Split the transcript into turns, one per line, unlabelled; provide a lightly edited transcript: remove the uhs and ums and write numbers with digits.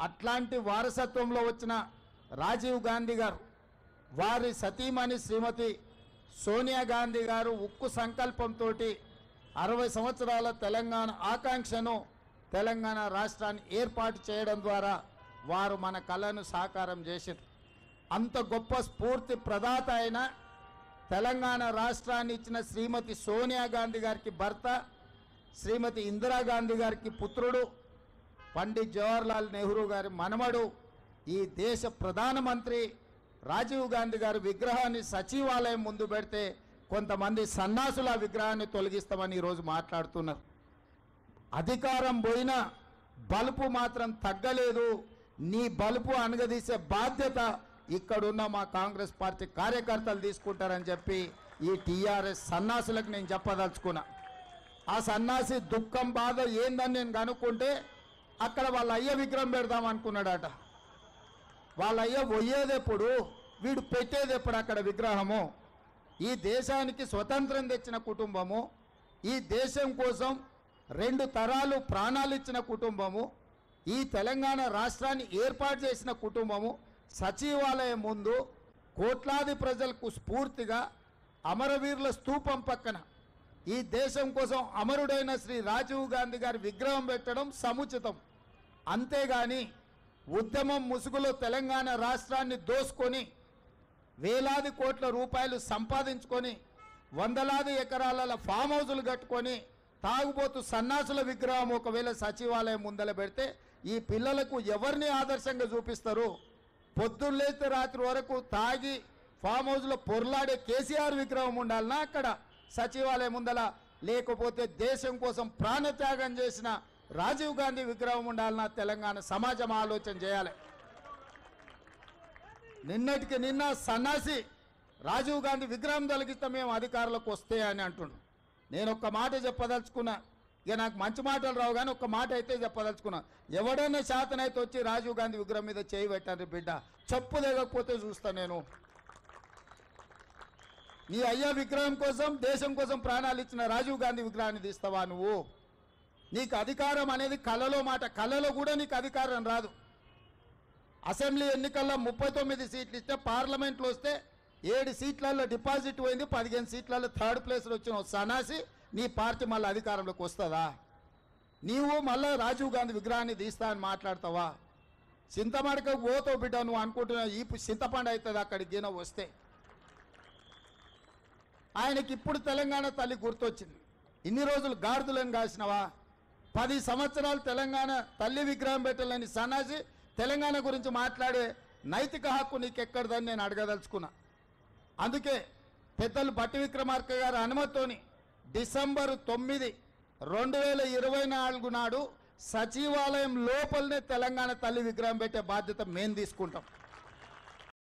అట్లాంటి వారసత్వంలో వచ్చిన రాజీవ్ గాంధీ గారు వారి సతీమణి శ్రీమతి సోనియా గాంధీ గారు ఉక్కు సంకల్పంతో 60 సంవత్సరాల తెలంగాణ ఆకాంక్షను తెలంగాణ రాష్ట్రాన్ని ఏర్పాటు చేయడం ద్వారా వారు మన కళను సాకారం చేశారు. అంత గొప్ప స్ఫూర్తి ప్రదాత అయిన తెలంగాణ రాష్ట్రాన్ని ఇచ్చిన శ్రీమతి సోనియా గాంధీ గారికి భర్త, శ్రీమతి ఇందిరాగాంధీ గారికి పుత్రుడు, పండిత్ జవహర్లాల్ నెహ్రూ గారి మనమడు, ఈ దేశ ప్రధానమంత్రి రాజీవ్ గాంధీ గారి విగ్రహాన్ని సచివాలయం ముందు పెడితే కొంతమంది సన్నాసుల విగ్రహాన్ని తొలగిస్తామని ఈరోజు మాట్లాడుతున్నారు. అధికారం పోయినా బలుపు మాత్రం తగ్గలేదు. నీ బలుపు అనగదీసే బాధ్యత ఇక్కడున్న మా కాంగ్రెస్ పార్టీ కార్యకర్తలు తీసుకుంటారని చెప్పి ఈ టీఆర్ఎస్ సన్నాసులకు నేను చెప్పదలుచుకున్నా. ఆ సన్నాసి దుఃఖం బాధ ఏందని నేను కనుక్కుంటే అక్కడ వాళ్ళ అయ్య విగ్రహం పెడదాం అనుకున్నాడట. వాళ్ళ అయ్య పోయేదెప్పుడు, వీడు పెట్టేదెప్పుడు అక్కడ విగ్రహము? ఈ దేశానికి స్వతంత్రం తెచ్చిన కుటుంబము, ఈ దేశం కోసం 2 తరాలు ప్రాణాలు ఇచ్చిన కుటుంబము, ఈ తెలంగాణ రాష్ట్రాన్ని ఏర్పాటు చేసిన కుటుంబము సచివాలయం ముందు కోట్లాది ప్రజలకు స్ఫూర్తిగా అమరవీరుల స్తూపం పక్కన ఈ దేశం కోసం అమరుడైన శ్రీ రాజీవ్ గాంధీ గారి విగ్రహం పెట్టడం సముచితం. అంతేగాని ఉద్యమం ముసుగులో తెలంగాణ రాష్ట్రాన్ని దోసుకొని వేలాది కోట్ల రూపాయలు సంపాదించుకొని వందలాది ఎకరాల ఫామ్ హౌజులు కట్టుకొని తాగుబోతు సన్నాసుల విగ్రహం ఒకవేళ సచివాలయం ముందల పెడితే ఈ పిల్లలకు ఎవరిని ఆదర్శంగా చూపిస్తారు? పొద్దున్నేస్తే రాత్రి వరకు తాగి ఫామ్ హౌస్లో పొర్లాడే కేసీఆర్ విగ్రహం ఉండాలన్నా అక్కడ సచివాలయం ముందల, లేకపోతే దేశం కోసం ప్రాణత్యాగం చేసిన రాజీవ్ గాంధీ విగ్రహం ఉండాలన్నా తెలంగాణ సమాజం ఆలోచన చేయాలి. నిన్నటికి నిన్న సన్నాసి రాజీవ్ గాంధీ విగ్రహం తొలగిస్తే మేము అధికారులకు వస్తే అని అంటుండు. నేను ఒక్క మాట చెప్పదలుచుకున్నా. ఇక నాకు మంచి మాటలు రావు కానీ ఒక్క మాట అయితే చెప్పదలుచుకున్నా. ఎవడైనా శాతనైతే వచ్చి రాజీవ్ గాంధీ విగ్రహం మీద చేయి పెట్టండి బిడ్డ, చెప్పు దిగకపోతే చూస్తా నేను. నీ అయ్యా విగ్రహం కోసం దేశం కోసం ప్రాణాలు ఇచ్చిన రాజీవ్ గాంధీ విగ్రహాన్ని తీస్తావా నువ్వు? నీకు అధికారం అనేది కళలో మాట, కళలో కూడా నీకు అధికారం రాదు. అసెంబ్లీ ఎన్నికల్లో 39 సీట్లు ఇస్తే పార్లమెంట్లో వస్తే 7 సీట్లలో డిపాజిట్ పోయింది, 15 సీట్లలో 3rd ప్లేస్లో వచ్చిన సన్నాసి నీ పార్టీ మళ్ళీ అధికారంలోకి వస్తుందా? నీవు మళ్ళీ రాజీవ్ గాంధీ విగ్రహాన్ని తీస్తా అని మాట్లాడతావా? చింతమడకకు పోతావు బిడ్డ, నువ్వు అనుకుంటున్నావు ఈ చింతపండు అవుతుంది అక్కడికి గిన వస్తే. ఆయనకి ఇప్పుడు తెలంగాణ తల్లి గుర్తొచ్చింది. ఇన్ని రోజులు గాడిదలను కాసినవా? 10 సంవత్సరాలు తెలంగాణ తల్లి విగ్రహం పెట్టాలని సన్నాసి తెలంగాణ గురించి మాట్లాడే నైతిక హక్కు నీకెక్కడదని నేను అడగదలుచుకున్నా. అందుకే పెద్దలు బట్టి విక్రమార్క గారి అనుమతితోని డిసెంబర్ 9, 2024 నాడు సచివాలయం లోపలనే తెలంగాణ తల్లి విగ్రహం పెట్టే బాధ్యత మేము తీసుకుంటాం.